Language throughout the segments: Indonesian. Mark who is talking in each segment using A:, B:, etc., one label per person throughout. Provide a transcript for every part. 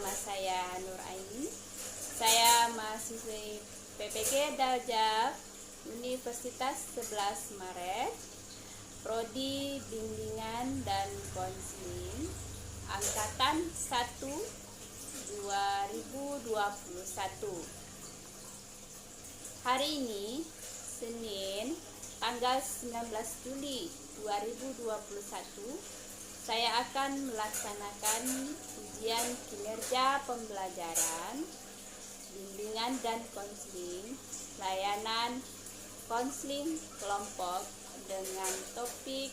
A: nama saya Nur Aini. Saya mahasiswi PPG Daljab Universitas 11 Maret, Prodi Bimbingan dan Konseling, Angkatan 1 2021. Hari ini, Senin, tanggal 19 Juli 2021, saya akan melaksanakan ujian kinerja pembelajaran, bimbingan dan konseling, layanan konseling kelompok dengan topik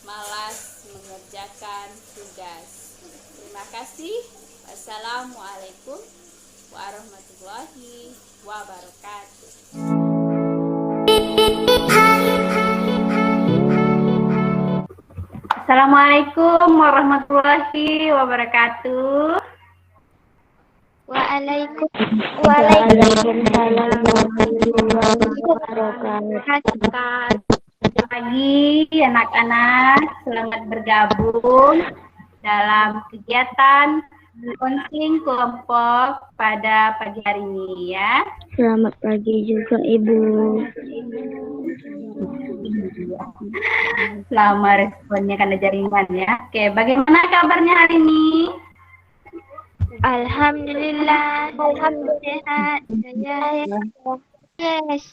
A: malas mengerjakan tugas. Terima kasih. Wassalamualaikum warahmatullahi wabarakatuh.
B: Assalamualaikum warahmatullahi wabarakatuh.
C: Waalaikumsalam warahmatullahi wabarakatuh.
B: Selamat pagi anak-anak, selamat bergabung dalam kegiatan konseling kelompok pada pagi hari ini ya.
C: Selamat pagi juga Ibu.
B: Lama responnya karena jaringan ya. Oke, bagaimana kabarnya hari ini?
C: Alhamdulillah. Alhamdulillah. Yes.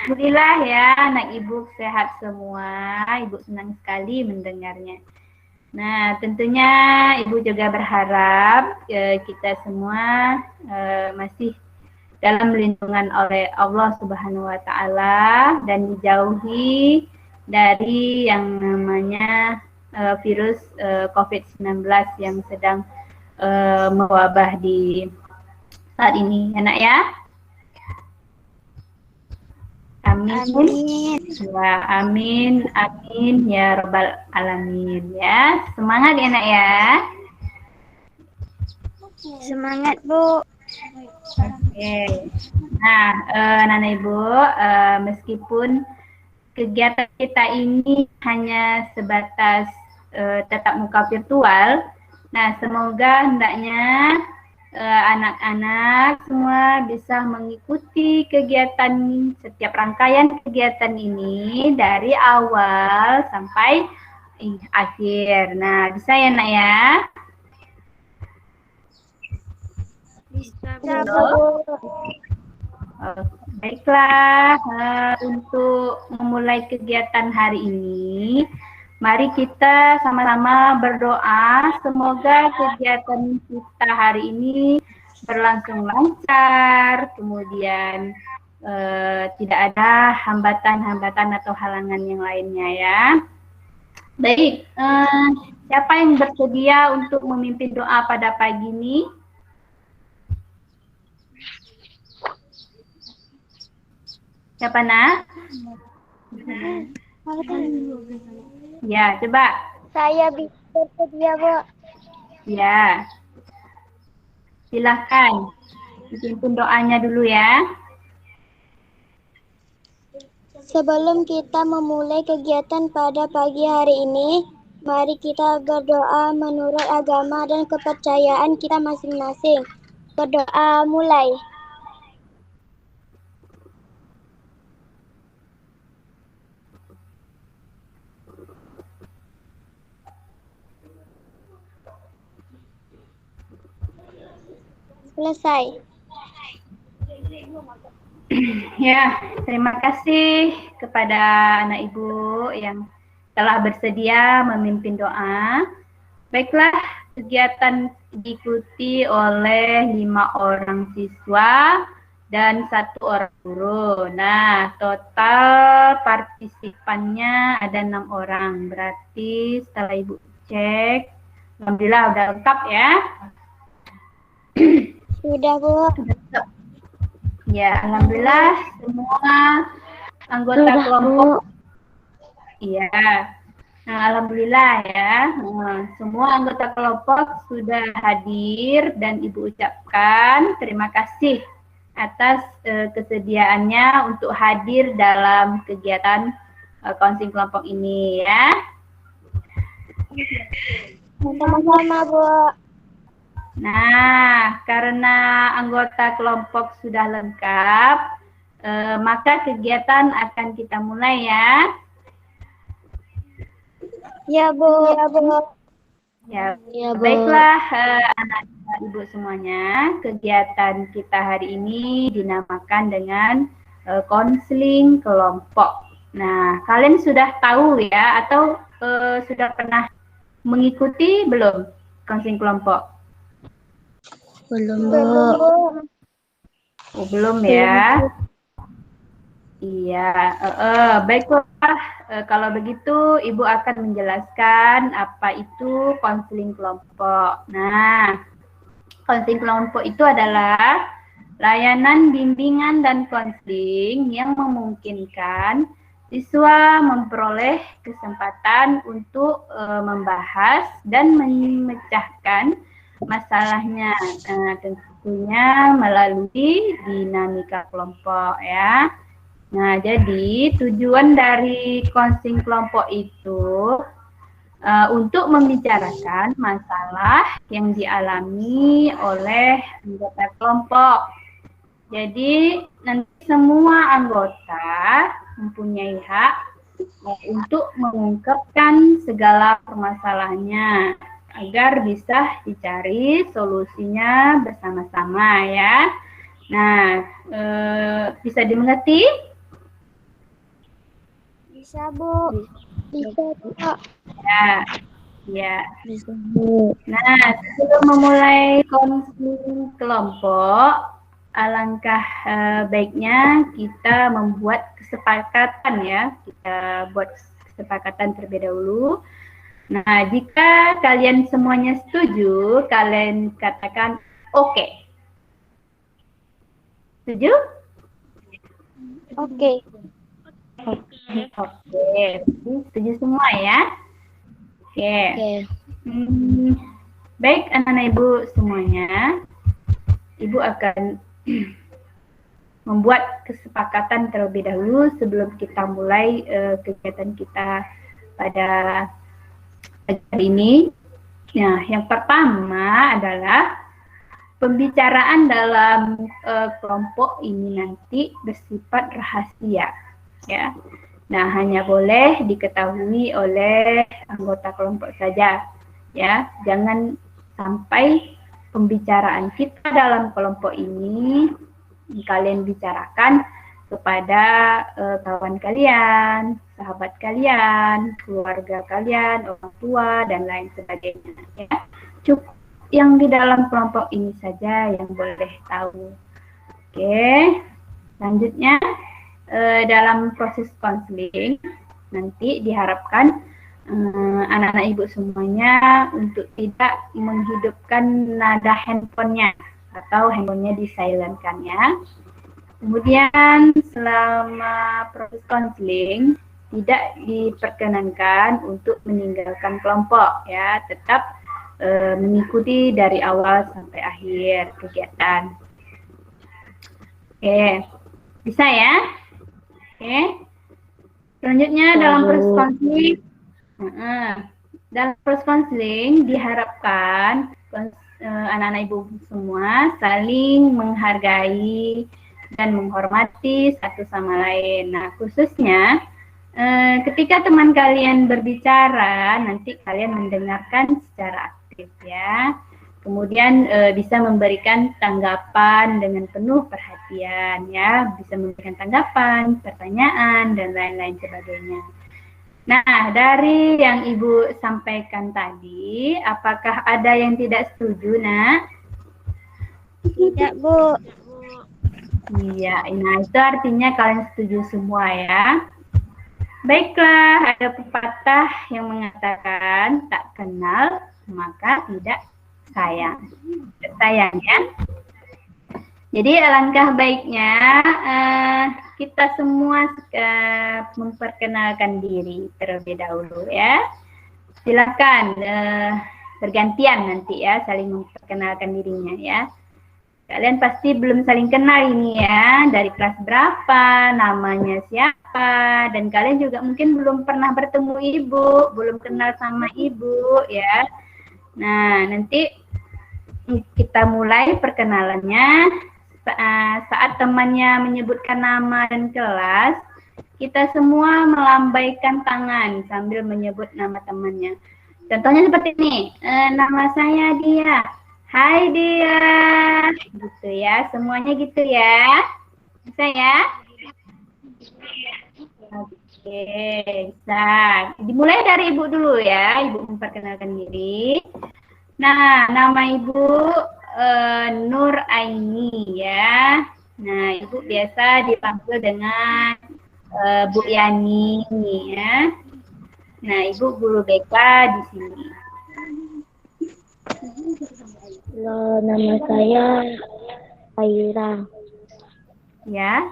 B: Alhamdulillah ya, anak ibu sehat semua. Ibu senang sekali mendengarnya. Nah, tentunya ibu juga berharap kita semua masih dalam lindungan oleh Allah Subhanahu wa Ta'ala dan dijauhi dari yang namanya virus COVID-19 yang sedang mewabah di saat ini, anak ya. Amin. Ya, amin, amin ya Rabbal Alamin ya. Semangat ya nak ya.
C: Semangat Bu.
B: Oke. Nah, Nana Ibu, meskipun kegiatan kita ini hanya sebatas tatap muka virtual, nah semoga hendaknya anak-anak semua bisa mengikuti kegiatan setiap rangkaian kegiatan ini dari awal sampai akhir. Nah, bisa ya nak ya?
C: Bisa
B: Bu. Baiklah, untuk memulai kegiatan hari ini, mari kita sama-sama berdoa semoga kegiatan kita hari ini berlangsung lancar, kemudian tidak ada hambatan-hambatan atau halangan yang lainnya ya. Baik, siapa yang bersedia untuk memimpin doa pada pagi ini? Siapa nak? Ya, coba.
C: Saya bisa bersedia Bu.
B: Ya. Silahkan. Pimpin doanya dulu ya.
C: Sebelum kita memulai kegiatan pada pagi hari ini, mari kita berdoa menurut agama dan kepercayaan kita masing-masing. Berdoa mulai. Selesai.
B: Ya, terima kasih kepada anak ibu yang telah bersedia memimpin doa. Baiklah, kegiatan diikuti oleh 5 orang siswa dan 1 orang guru. Nah, total partisipannya ada 6 orang. Berarti setelah ibu cek, alhamdulillah udah lengkap ya.
C: Sudah Bu.
B: Ya, alhamdulillah semua anggota kelompok. Iya. Nah, alhamdulillah ya. Semua anggota kelompok sudah hadir dan Ibu ucapkan terima kasih atas kesediaannya untuk hadir dalam kegiatan konseling kelompok ini ya.
C: Sama-sama, Bu.
B: Nah, karena anggota kelompok sudah lengkap, maka kegiatan akan kita mulai ya.
C: Ya, Bu. Ya, Bu.
B: Ya,
C: Ya, Bu.
B: baiklah anak ibu semuanya, kegiatan kita hari ini dinamakan dengan konseling kelompok. Nah, kalian sudah tahu ya atau sudah pernah mengikuti belum konseling kelompok?
C: Belum, Bu.
B: Oh, belum ya. Iya, baiklah. Kalau begitu, Ibu akan menjelaskan apa itu konseling kelompok. Nah, konseling kelompok itu adalah layanan bimbingan dan konseling yang memungkinkan siswa memperoleh kesempatan untuk membahas dan memecahkan masalahnya, tentunya melalui dinamika kelompok ya. Nah, jadi tujuan dari konseling kelompok itu untuk membicarakan masalah yang dialami oleh anggota kelompok. Jadi nanti semua anggota mempunyai hak untuk mengungkapkan segala permasalahannya agar bisa dicari solusinya bersama-sama ya. Nah, bisa dimengerti?
C: Bisa, Bu. Bisa, Bu.
B: Ya, ya.
C: Bisa, Bu.
B: Nah, sebelum memulai konseling kelompok, alangkah baiknya kita membuat kesepakatan ya. Kita buat kesepakatan terlebih dahulu. Nah, jika kalian semuanya setuju, kalian katakan oke. Setuju?
C: Oke.
B: Oke, setuju semua ya? Oke. Baik anak-anak ibu semuanya, ibu akan membuat kesepakatan terlebih dahulu sebelum kita mulai kegiatan kita pada hari ini. Nah, yang pertama adalah pembicaraan dalam kelompok ini nanti bersifat rahasia, ya. Nah, hanya boleh diketahui oleh anggota kelompok saja, ya. Jangan sampai pembicaraan kita dalam kelompok ini kalian bicarakan kepada kawan kalian, sahabat kalian, keluarga kalian, orang tua, dan lain sebagainya. Ya. Cukup yang di dalam kelompok ini saja yang boleh tahu. Oke, selanjutnya dalam proses konseling nanti diharapkan anak-anak ibu semuanya untuk tidak menghidupkan nada handphonenya atau handphonenya di-silentkan ya. Kemudian selama proses konseling tidak diperkenankan untuk meninggalkan kelompok ya, tetap mengikuti dari awal sampai akhir kegiatan. Oke, bisa ya? Oke. Selanjutnya dalam proses konseling, dalam proses konseling diharapkan anak-anak ibu semua saling menghargai dan menghormati satu sama lain. Nah, khususnya ketika teman kalian berbicara, nanti kalian mendengarkan secara aktif ya. Kemudian bisa memberikan tanggapan dengan penuh perhatian ya, bisa memberikan tanggapan, pertanyaan, dan lain-lain sebagainya. Nah, dari yang Ibu sampaikan tadi, apakah ada yang tidak setuju, Nak?
C: Tidak, Bu.
B: Iya, nah itu artinya kalian setuju semua ya. Baiklah, ada pepatah yang mengatakan tak kenal maka tidak sayang. Sayang ya. Jadi alangkah baiknya kita semua memperkenalkan diri terlebih dahulu ya. Silakan bergantian nanti ya saling memperkenalkan dirinya ya. Kalian pasti belum saling kenal ini ya, dari kelas berapa, namanya siapa, dan kalian juga mungkin belum pernah bertemu ibu, belum kenal sama ibu ya. Nah, nanti kita mulai perkenalannya. Saat temannya menyebutkan nama dan kelas, kita semua melambaikan tangan sambil menyebut nama temannya. Contohnya seperti ini, nama saya Dia. Hai Dia, gitu ya, semuanya gitu ya. Bisa ya? Oke, bisa. Dimulai dari Ibu dulu ya, Ibu memperkenalkan diri. Nah, nama Ibu Nur Aini ya. Nah, Ibu biasa dipanggil dengan Bu Yani ya. Nah, Ibu guru BK di sini.
C: Halo, nama saya Aira.
B: Ya.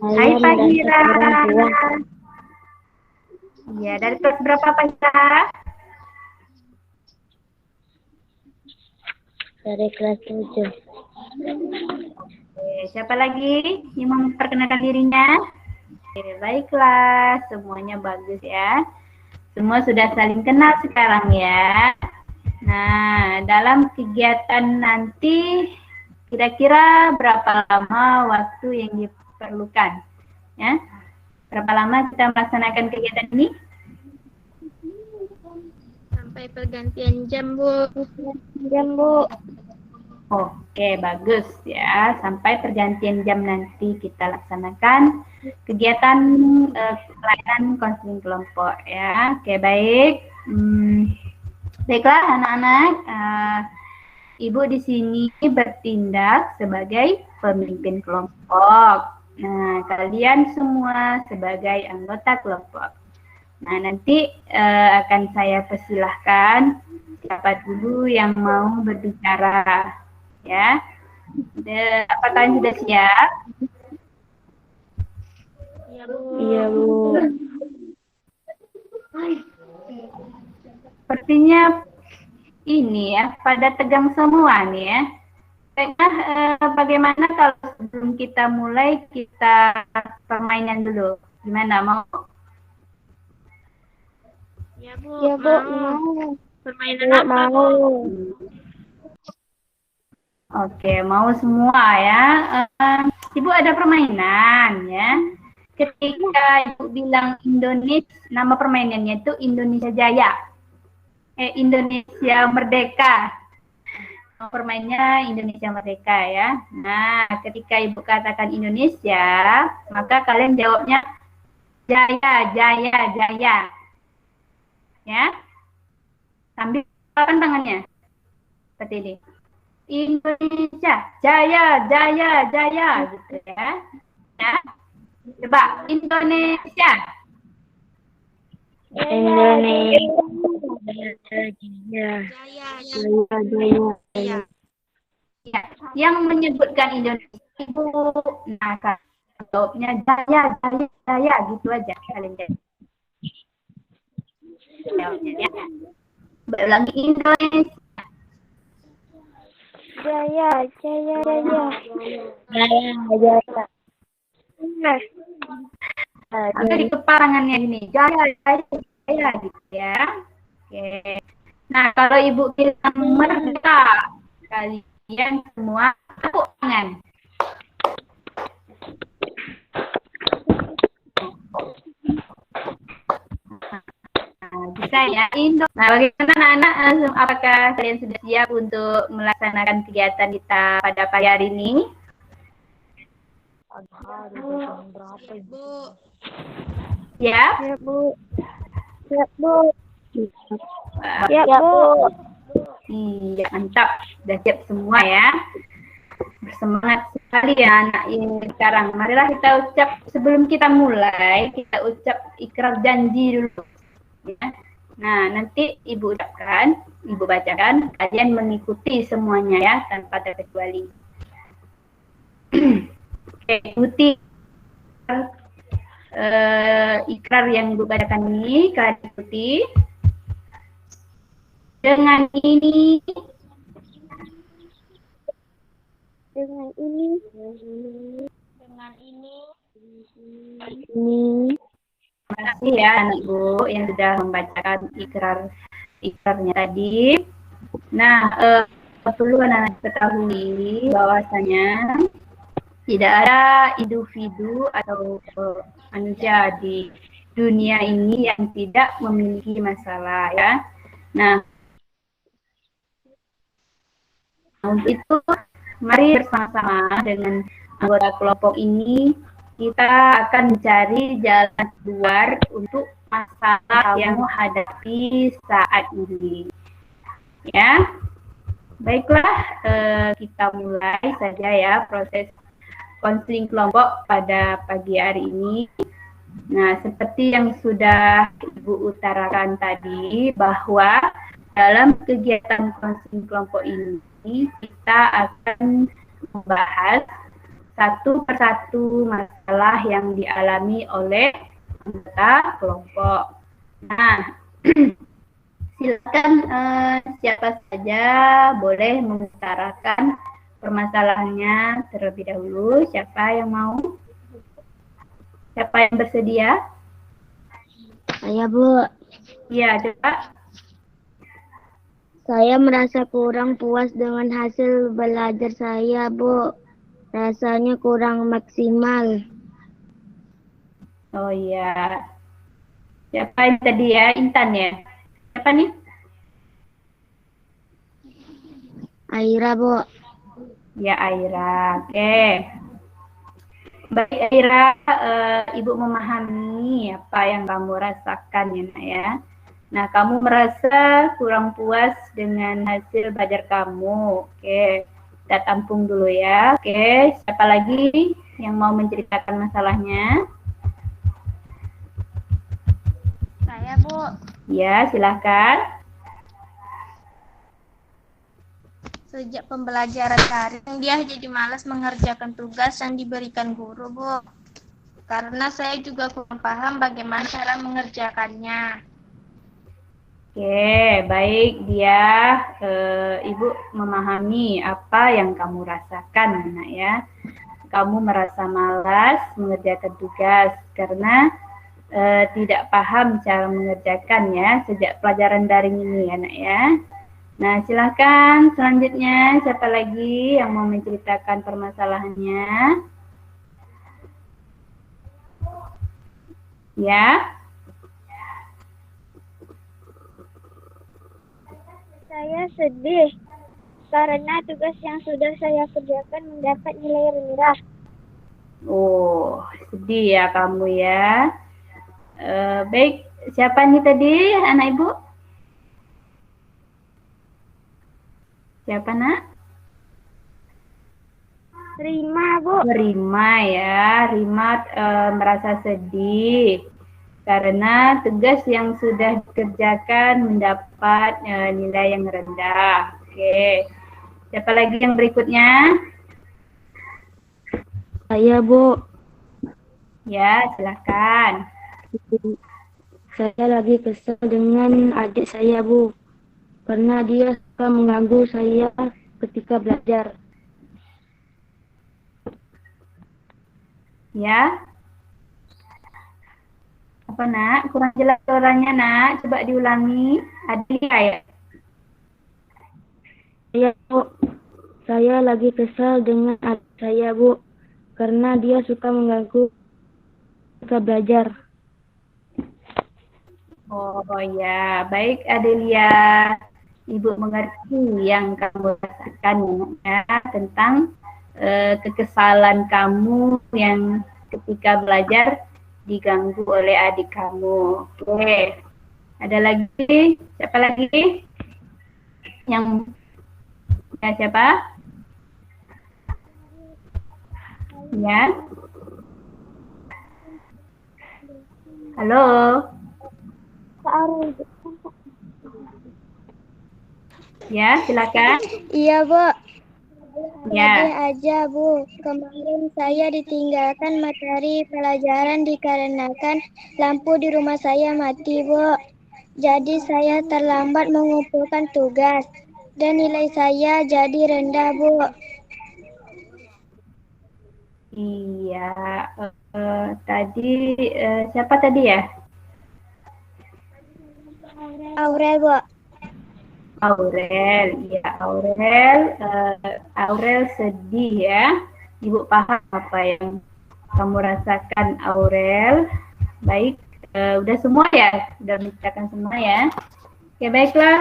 C: Saya
B: Hai Pak
C: merasa
B: Ira.
C: kurang puas
B: Ya, dari kelas berapa Pak Ira?
C: dari kelas 7.
B: Oke, siapa lagi yang memperkenalkan dirinya? Oke, baiklah, semuanya bagus ya. Semua sudah saling kenal sekarang ya. Nah, dalam kegiatan nanti kira-kira berapa lama waktu yang diperlukan? Ya, berapa lama kita melaksanakan kegiatan ini?
C: Sampai pergantian jam, Bu. Jam, Bu.
B: Oke, bagus ya. Sampai pergantian jam nanti kita laksanakan kegiatan pelayanan konseling kelompok ya. Oke, baik. Baiklah anak-anak, Ibu di sini bertindak sebagai pemimpin kelompok. Nah, kalian semua sebagai anggota kelompok. Nah, nanti akan saya persilahkan siapa dulu yang mau berbicara. Ya, apa kalian sudah siap?
C: Iya, Bu.
B: Sepertinya ini ya, pada tegang semua nih ya. Kayaknya bagaimana kalau sebelum kita mulai kita permainan dulu? Gimana mau?
C: Ya, Bu. Ya, Bu. Mau. Permainan apa, Bu?
B: Oke, mau semua ya. Ibu ada permainan ya. Ketika Ibu bilang Indonesia, nama permainannya itu Indonesia Jaya. Indonesia Merdeka. Nama permainnya Indonesia Merdeka ya. Nah, ketika Ibu katakan Indonesia, maka kalian jawabnya Jaya, Jaya, Jaya. Ya. Sambil kan tangannya. Seperti ini. Indonesia, Jaya, Jaya, Jaya, gitu ya. Ya. Coba Indonesia.
C: Indonesia. Jaya.
B: Ya. Yang menyebutkan Indonesia Ibu, nah jawabnya Jaya, Jaya, Jaya, gitu aja kalian jawabnya ya. Berulangi Indonesia.
C: Jaya, Jaya, Jaya. Jaya, Jaya.
B: Ada di keparangannya ini, Jaya, Jaya, Jaya, gitu ya. Oke. Nah, kalau Ibu bilang merdeka, kalian semua tepuk tangan. Nah, bisa ya, Indo. Nah, bagaimana anak-anak, apakah kalian sudah siap untuk melaksanakan kegiatan kita pada pagi hari ini?
C: Bu.
B: Siap?
C: Ya, Bu. Ya, Bu.
B: Wah,
C: Ya, Bu.
B: ya, mantap. Sudah siap semua ya. Bersemangat sekali ya anak ini sekarang. Marilah kita ucap, sebelum kita mulai, kita ucap ikrar janji dulu. Ya. Nah, nanti Ibu ucapkan, Ibu bacakan, kalian mengikuti semuanya ya, tanpa terkecuali. Oke, ikuti ikrar yang Ibu bacakan ini, kalian ikuti. Dengan ini kasih ya anak Ibu yang sudah membacakan ikrarnya tadi. Nah, perlu anak-anak ketahui bahwasanya tidak ada individu atau manusia di dunia ini yang tidak memiliki masalah ya. Nah, untuk itu mari bersama-sama dengan anggota kelompok ini kita akan mencari jalan keluar untuk masalah yang menghadapi saat ini. Ya, baiklah kita mulai saja ya proses konseling kelompok pada pagi hari ini. Nah, seperti yang sudah Ibu utarakan tadi bahwa dalam kegiatan konseling kelompok ini kita akan membahas satu persatu masalah yang dialami oleh anggota kelompok. Nah, silakan siapa saja boleh mengutarakan permasalahannya terlebih dahulu. Siapa yang mau? Siapa yang bersedia?
C: Saya, Bu.
B: Ya, coba.
C: Saya merasa kurang puas dengan hasil belajar saya, Bu. Rasanya kurang maksimal.
B: Oh iya. Siapa yang tadi ya? Intan ya? Siapa nih?
C: Aira, Bu.
B: Ya, Aira. Oke. Baik, Aira, Ibu memahami apa yang kamu rasakan ya, Nak ya. Nah, kamu merasa kurang puas dengan hasil belajar kamu. Oke, kita tampung dulu ya. Oke, siapa lagi yang mau menceritakan masalahnya?
C: Saya, Bu.
B: Ya, silakan.
D: Sejak pembelajaran daring, dia jadi malas mengerjakan tugas yang diberikan guru, Bu. Karena saya juga kurang paham bagaimana cara mengerjakannya.
B: Oke, baik dia, Ibu memahami apa yang kamu rasakan, Nak ya. Kamu merasa malas mengerjakan tugas karena tidak paham cara mengerjakannya sejak pelajaran daring ini, ya, Nak ya. Nah, silakan selanjutnya siapa lagi yang mau menceritakan permasalahannya? Ya.
C: Saya sedih karena tugas yang sudah saya kerjakan mendapat nilai rendah.
B: Oh, sedih ya kamu ya. Baik, siapa nih tadi anak Ibu? Siapa, Nak?
C: Rima, Bu.
B: Rima ya. Rima merasa sedih karena tugas yang sudah dikerjakan mendapat nilai yang rendah. Oke. Siapa lagi yang berikutnya?
C: Saya, Bu.
B: Ya, silakan.
C: Saya lagi kesal dengan adik saya, Bu. Karena dia suka mengganggu saya ketika belajar.
B: Ya. Apa, Nak? Kurang jelas suaranya, Nak. Coba diulangi. Adik ya?
C: Saya, Bu. Saya lagi kesal dengan adik saya, Bu. Karena dia suka mengganggu ketika belajar.
B: Oh ya, baik Adelia. Ibu mengerti yang kamu rasakan ya tentang kekesalan kamu yang ketika belajar diganggu oleh adik kamu. Oke, ada lagi? Siapa lagi? Yang ya siapa? Ya. Halo. Ya, silakan.
C: Iya, Bu.
B: Ya.
C: Sedih aja, Bu. Kemarin saya ditinggalkan materi pelajaran dikarenakan lampu di rumah saya mati, Bu. Jadi saya terlambat mengumpulkan tugas dan nilai saya jadi rendah, Bu.
B: Iya, tadi siapa tadi ya?
C: Aurel, Bu.
B: Aurel, ya Aurel sedih ya. Ibu paham apa yang kamu rasakan, Aurel. Baik, udah semua ya, udah menceritakan semua ya. Oke, baiklah,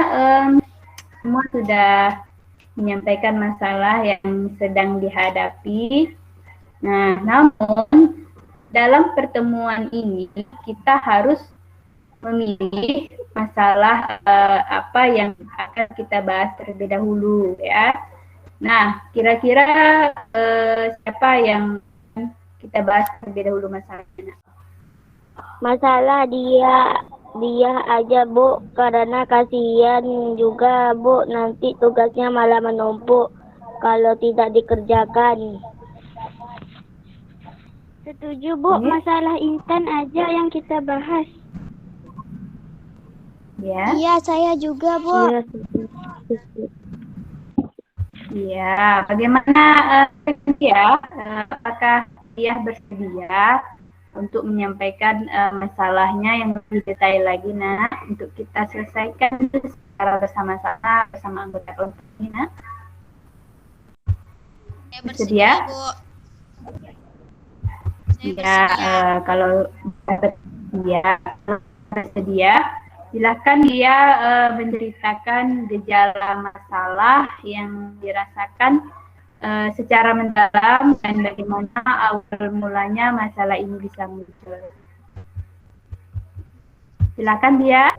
B: semua sudah menyampaikan masalah yang sedang dihadapi. Nah, namun dalam pertemuan ini kita harus memilih masalah apa yang akan kita bahas terlebih dahulu ya. Nah, kira-kira siapa yang kita bahas terlebih dahulu masalahnya?
C: Masalah dia aja, Bu, karena kasihan juga, Bu, nanti tugasnya malah menumpuk kalau tidak dikerjakan. Setuju, Bu, masalah Intan aja yang kita bahas.
B: Ya.
C: Iya, saya juga, Bu.
B: Iya, bagaimana ya? Apakah dia bersedia untuk menyampaikan masalahnya yang lebih detail lagi, Nak, untuk kita selesaikan secara bersama-sama bersama anggota kelompok ini, Nak?
D: Saya bersedia, Bu.
B: Ya, kalau bersedia, silakan dia menceritakan gejala masalah yang dirasakan secara mendalam dan bagaimana awal mulanya masalah ini bisa muncul. Silakan dia.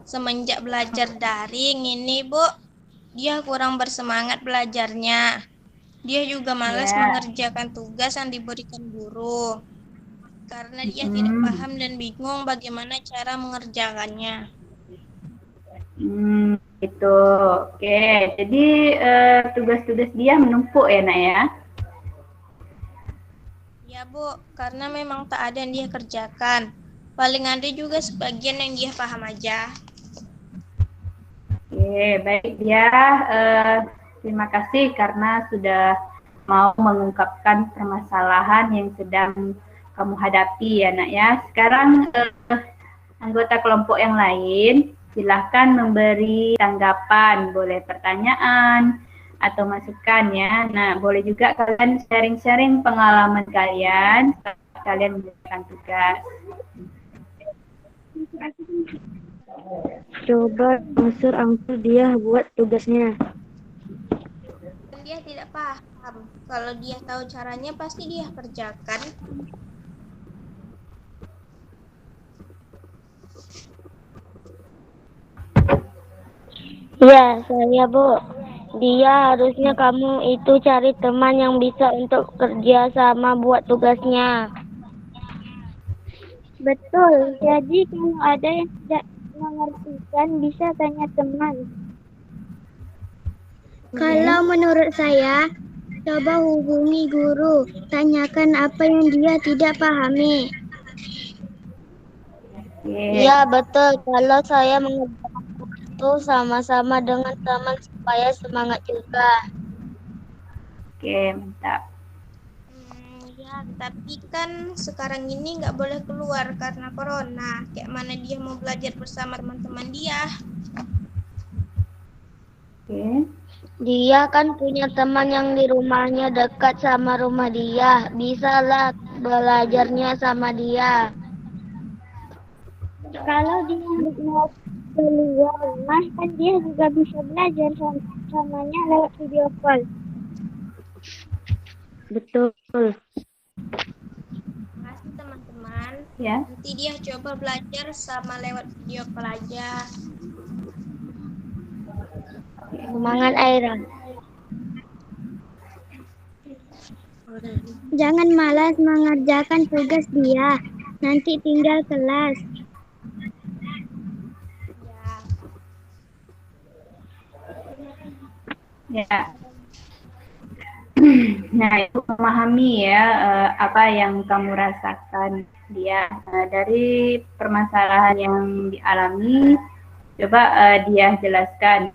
D: Semenjak belajar daring ini, Bu, dia kurang bersemangat belajarnya. Dia juga malas mengerjakan tugas yang diberikan guru. Karena dia tidak paham dan bingung bagaimana cara mengerjakannya.
B: Itu, oke. Jadi tugas-tugas dia menumpuk ya, Nak ya?
D: Ya, Bu, karena memang tak ada yang dia kerjakan. Paling ada juga sebagian yang dia paham aja.
B: Oke, baik dia. Terima kasih karena sudah mau mengungkapkan permasalahan yang sedang kamu hadapi ya, Nak ya. Sekarang anggota kelompok yang lain silahkan memberi tanggapan, boleh pertanyaan atau masukan ya. Nah, boleh juga kalian sharing-sharing pengalaman kalian saat kalian mengerjakan tugas.
C: Coba angsur dia buat tugasnya.
D: Dia tidak paham. Kalau dia tahu caranya pasti dia kerjakan.
C: Iya, saya, Bu. Dia harusnya kamu itu cari teman yang bisa untuk kerja sama buat tugasnya. Betul. Jadi kalau ada yang tidak mengertikan bisa tanya teman. Kalau menurut saya, coba hubungi guru, tanyakan apa yang dia tidak pahami. Iya, betul. Kalau saya mengerjakan itu sama-sama dengan teman supaya semangat juga.
B: Oke, mantap.
D: Ya, tapi kan sekarang ini nggak boleh keluar karena corona. Kayak mana dia mau belajar bersama teman-teman dia?
B: Oke.
C: Dia kan punya teman yang di rumahnya dekat sama rumah dia. Bisalah belajarnya sama dia. Kalau dia mau keluar rumah kan dia juga bisa belajar samanya lewat video call. Betul.
D: Makasih teman-teman.
B: Ya.
D: Nanti dia coba belajar sama lewat video call aja.
C: Semangat Aira. Jangan malas mengerjakan tugas dia. Nanti tinggal kelas.
B: Ya. Nah, itu memahami ya apa yang kamu rasakan dia dari permasalahan yang dialami. Coba dia jelaskan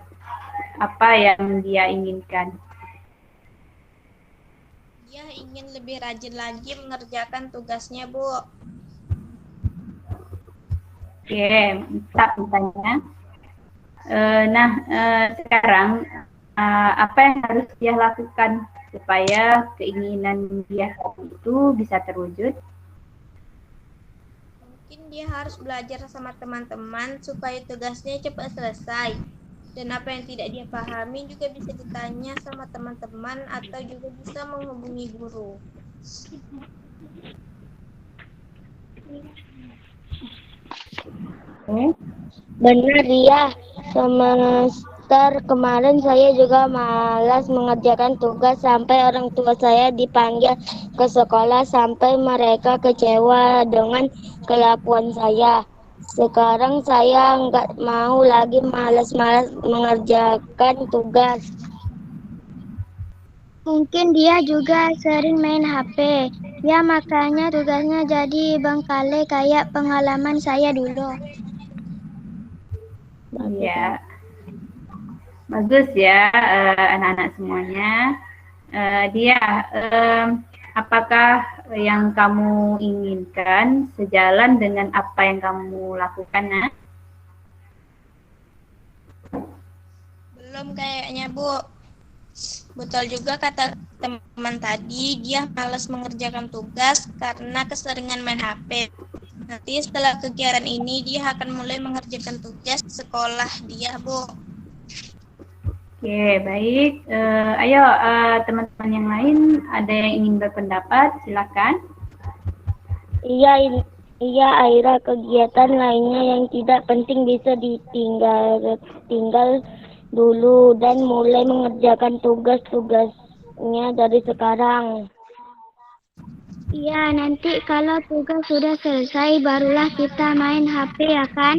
B: apa yang dia inginkan.
D: Dia ingin lebih rajin lagi mengerjakan tugasnya, Bu.
B: Oke, mantap tanya. Sekarang apa yang harus dia lakukan supaya keinginan dia itu bisa terwujud?
D: Mungkin dia harus belajar sama teman-teman supaya tugasnya cepat selesai. Dan apa yang tidak dia pahami juga bisa ditanya sama teman-teman atau juga bisa menghubungi guru.
C: Benar ya, semester kemarin saya juga malas mengerjakan tugas sampai orang tua saya dipanggil ke sekolah sampai mereka kecewa dengan kelakuan saya. Sekarang saya nggak mau lagi malas-malas mengerjakan tugas. Mungkin dia juga sering main HP. Ya makanya tugasnya jadi bengkalai kayak pengalaman saya dulu.
B: Iya, bagus ya anak-anak semuanya. Dia, apakah yang kamu inginkan sejalan dengan apa yang kamu lakukan, Nak?
D: Belum kayaknya, Bu. Betul juga kata teman tadi, dia malas mengerjakan tugas karena keseringan main HP. Nanti setelah kegiatan ini, dia akan mulai mengerjakan tugas sekolah dia, Bu.
B: Oke, baik. Ayo teman-teman yang lain ada yang ingin berpendapat, silakan.
C: Iya, Aira, kegiatan lainnya yang tidak penting bisa ditinggal dulu dan mulai mengerjakan tugas-tugasnya dari sekarang. Iya, nanti kalau tugas sudah selesai barulah kita main HP ya kan?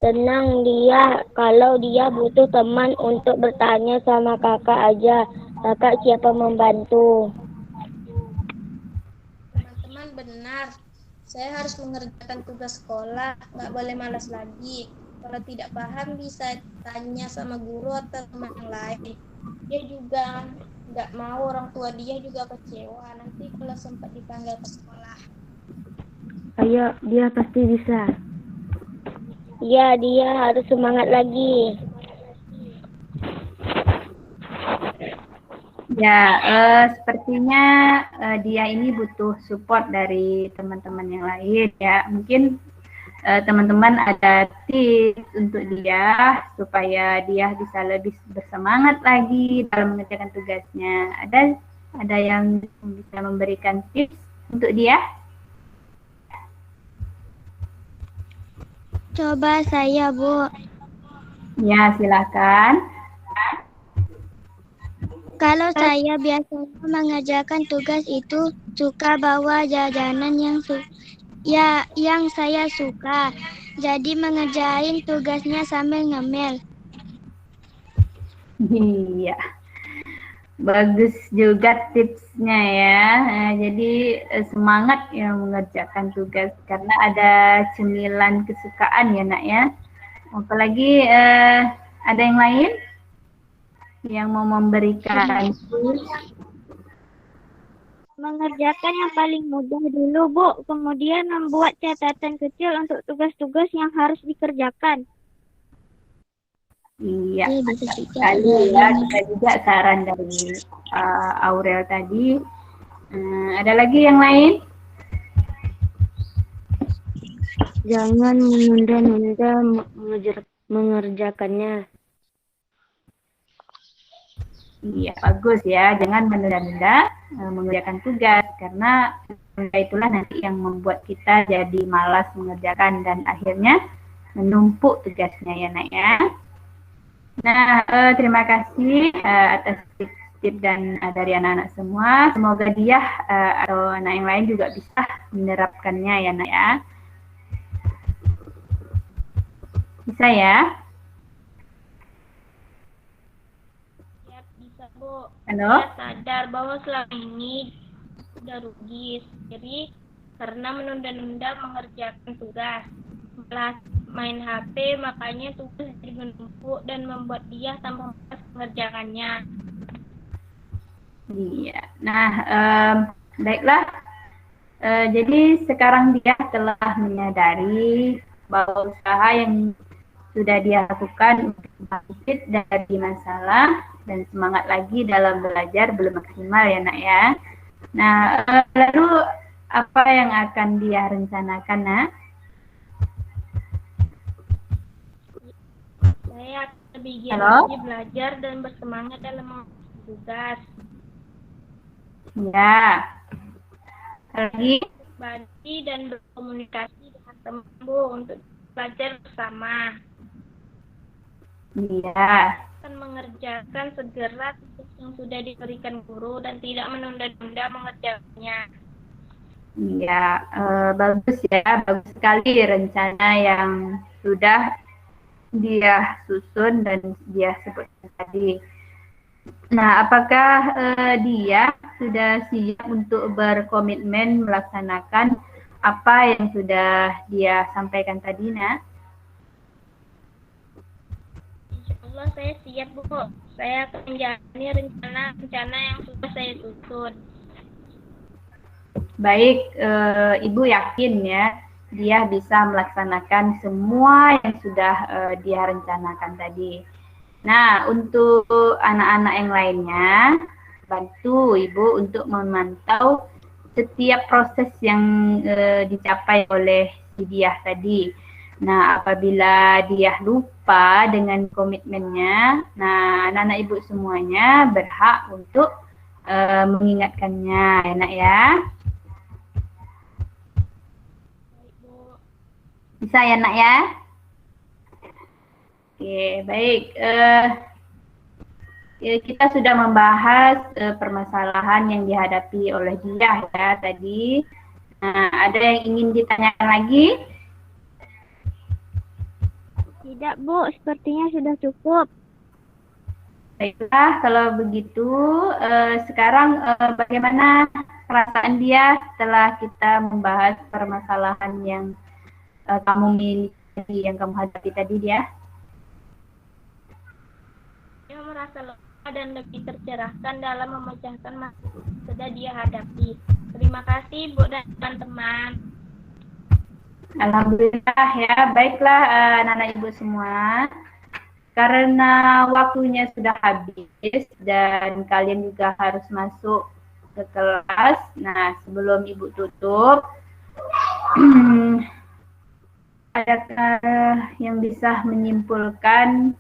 C: Tenang dia, kalau dia butuh teman untuk bertanya sama kakak aja, kakak siapa membantu.
D: Teman-teman benar, saya harus mengerjakan tugas sekolah, nggak boleh malas lagi. Kalau tidak paham bisa tanya sama guru atau teman yang lain. Dia juga nggak mau orang tua dia juga kecewa nanti kalau sempat dipanggil ke sekolah.
C: Ayo, dia pasti bisa. Iya, dia harus semangat lagi.
B: Ya, sepertinya dia ini butuh support dari teman-teman yang lain ya. Mungkin teman-teman ada tips untuk dia supaya dia bisa lebih bersemangat lagi dalam mengerjakan tugasnya. Ada yang bisa memberikan tips untuk dia?
C: Coba saya, Bu.
B: Ya, silakan.
C: Kalau saya biasanya mengerjakan tugas itu suka bawa jajanan yang saya suka. Jadi mengerjain tugasnya sambil ngemil.
B: Iya, bagus juga tipsnya ya. Jadi semangat ya mengerjakan tugas karena ada cemilan kesukaan ya Nak ya. Apalagi ada yang lain yang mau memberikan tips?
C: Mengerjakan yang paling mudah dulu, Bu. Kemudian membuat catatan kecil untuk tugas-tugas yang harus dikerjakan.
B: Iya,
C: Bisa
B: sekali ya. Kita juga saran dari Aurel tadi. Ada lagi yang lain?
C: Jangan menunda-nunda mengerjakannya.
B: Iya, bagus ya. Jangan menunda-nunda mengerjakan tugas karena itulah nanti yang membuat kita jadi malas mengerjakan dan akhirnya menumpuk tugasnya ya Nak ya. Nah, terima kasih atas tips-tips dan dari anak-anak semua. Semoga dia atau anak yang lain juga bisa menerapkannya ya Nak ya. Bisa ya?
D: Bisa, Bu.
B: Halo?
D: Saya sadar bahwa selama ini sudah rugi sendiri karena menunda-nunda mengerjakan tugas. Malah main HP, makanya tugas jadi menumpuk dan membuat dia tambah malas mengerjakannya.
B: Iya. Nah, baiklah. Jadi sekarang dia telah menyadari bahwa usaha yang sudah dia lakukan untuk bangkit dari masalah dan semangat lagi dalam belajar belum maksimal ya nak ya. Nah, lalu apa yang akan dia rencanakan nak?
D: Saya lebih giat
B: Halo?
D: lagi belajar dan bersemangat dalam mengerjakan tugas.
B: Ya. Lagi?
D: Berbagi dan berkomunikasi dengan teman Bu untuk belajar bersama.
B: Iya.
D: Akan mengerjakan segera tugas yang sudah diberikan guru dan tidak menunda-nunda mengerjakannya.
B: Iya, bagus ya, bagus sekali rencana yang sudah dia susun dan dia sebutkan tadi. Nah, apakah dia sudah siap untuk berkomitmen melaksanakan apa yang sudah dia sampaikan tadi, nak?
D: Insya Allah saya siap Bu. Saya akan menjalani rencana yang sudah saya susun.
B: Baik, Ibu yakin ya, dia bisa melaksanakan semua yang sudah dia rencanakan tadi. Nah, untuk anak-anak yang lainnya, bantu Ibu untuk memantau setiap proses yang dicapai oleh si Diah tadi. Nah, apabila dia lupa dengan komitmennya, nah anak-anak Ibu semuanya berhak untuk mengingatkannya, enak ya. Bisa ya nak ya? Oke, baik. Kita sudah membahas permasalahan yang dihadapi oleh Diah ya tadi. Nah, ada yang ingin ditanyakan lagi?
C: Tidak Bu, sepertinya sudah cukup.
B: Baiklah, kalau begitu sekarang bagaimana perasaan dia setelah kita membahas permasalahan yang kamu miliki, yang kamu hadapi tadi dia?
D: Dia merasa lega dan lebih tercerahkan dalam memecahkan masalah yang sudah dia hadapi. Terima kasih Bu dan teman-teman.
B: Alhamdulillah ya, baiklah anak-anak Ibu semua. Karena waktunya sudah habis dan kalian juga harus masuk ke kelas. Nah, sebelum Ibu tutup, adakah yang bisa menyimpulkan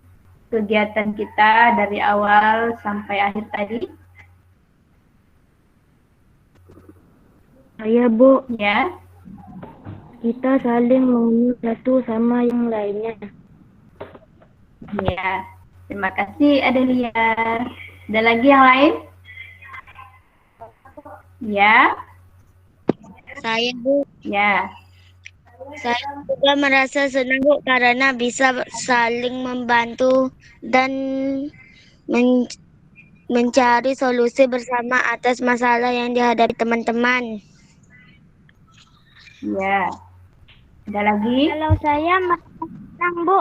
B: kegiatan kita dari awal sampai akhir tadi?
C: Saya Bu,
B: Ya.
C: kita saling mengenal satu sama yang lainnya.
B: Ya, terima kasih Adelia. Ada lagi yang lain? Ya,
C: Saya Bu,
B: ya.
C: saya juga merasa senang Bu karena bisa saling membantu dan mencari solusi bersama atas masalah yang dihadapi teman-teman.
B: Ya. Ada lagi?
C: Kalau saya merasa senang Bu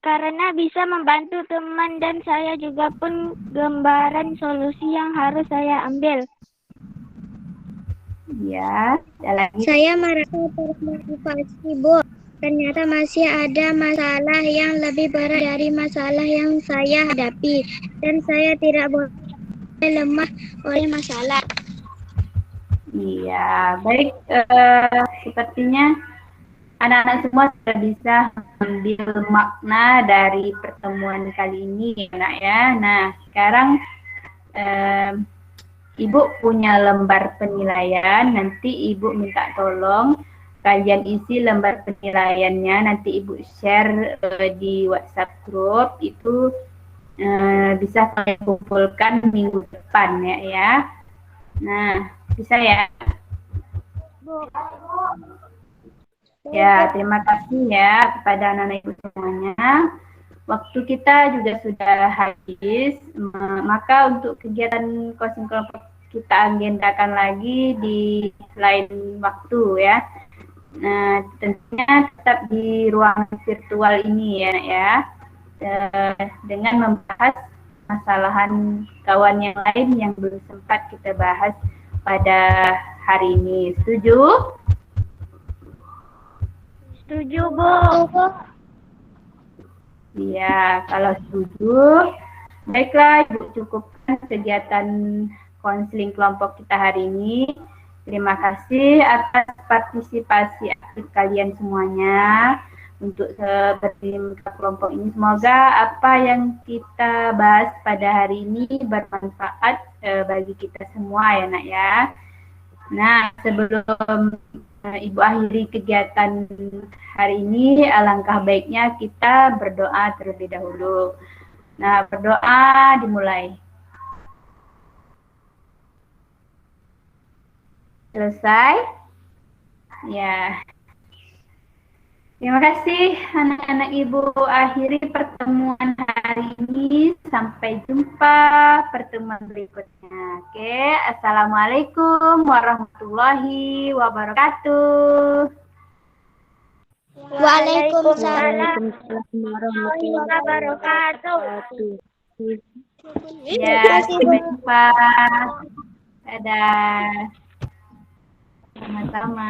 C: karena bisa membantu teman dan saya juga pun gambaran solusi yang harus saya ambil.
B: Ya, ada lagi.
C: Saya merasa termotivasi Bu. Ternyata masih ada masalah yang lebih berat dari masalah yang saya hadapi dan saya tidak boleh lemah oleh masalah.
B: Iya, baik. Sepertinya anak-anak semua sudah bisa mengambil makna dari pertemuan kali ini, nak ya. Nah, sekarang Ibu punya lembar penilaian. Nanti Ibu minta tolong kalian isi lembar penilaiannya. Nanti Ibu share di WhatsApp group. Itu bisa kalian kumpulkan minggu depan ya. Nah, bisa ya. Ya, terima kasih ya kepada anak-anak Ibu semuanya. Waktu kita juga sudah habis, maka untuk kegiatan coaching kelompok kita agendakan lagi di lain waktu ya. Nah, tentunya tetap di ruangan virtual ini ya, dengan membahas masalahan kawan yang lain yang belum sempat kita bahas pada hari ini. Setuju?
C: Setuju, Bu.
B: Iya, kalau setuju, baiklah Ibu cukupkan kegiatan konseling kelompok kita hari ini. Terima kasih atas partisipasi aktif kalian semuanya untuk bertemu kelompok ini. Semoga apa yang kita bahas pada hari ini bermanfaat bagi kita semua ya nak ya. Nah, sebelum Ibu akhiri kegiatan hari ini, alangkah baiknya kita berdoa terlebih dahulu. Nah, berdoa dimulai. Selesai? Ya. Terima kasih anak-anak Ibu. Akhiri pertemuan hari ini. Sampai jumpa pertemuan berikutnya. Oke, Assalamualaikum warahmatullahi wabarakatuh.
C: Waalaikumsalam warahmatullahi wabarakatuh.
B: Ya, sampai jumpa. Dadah. Sama-sama.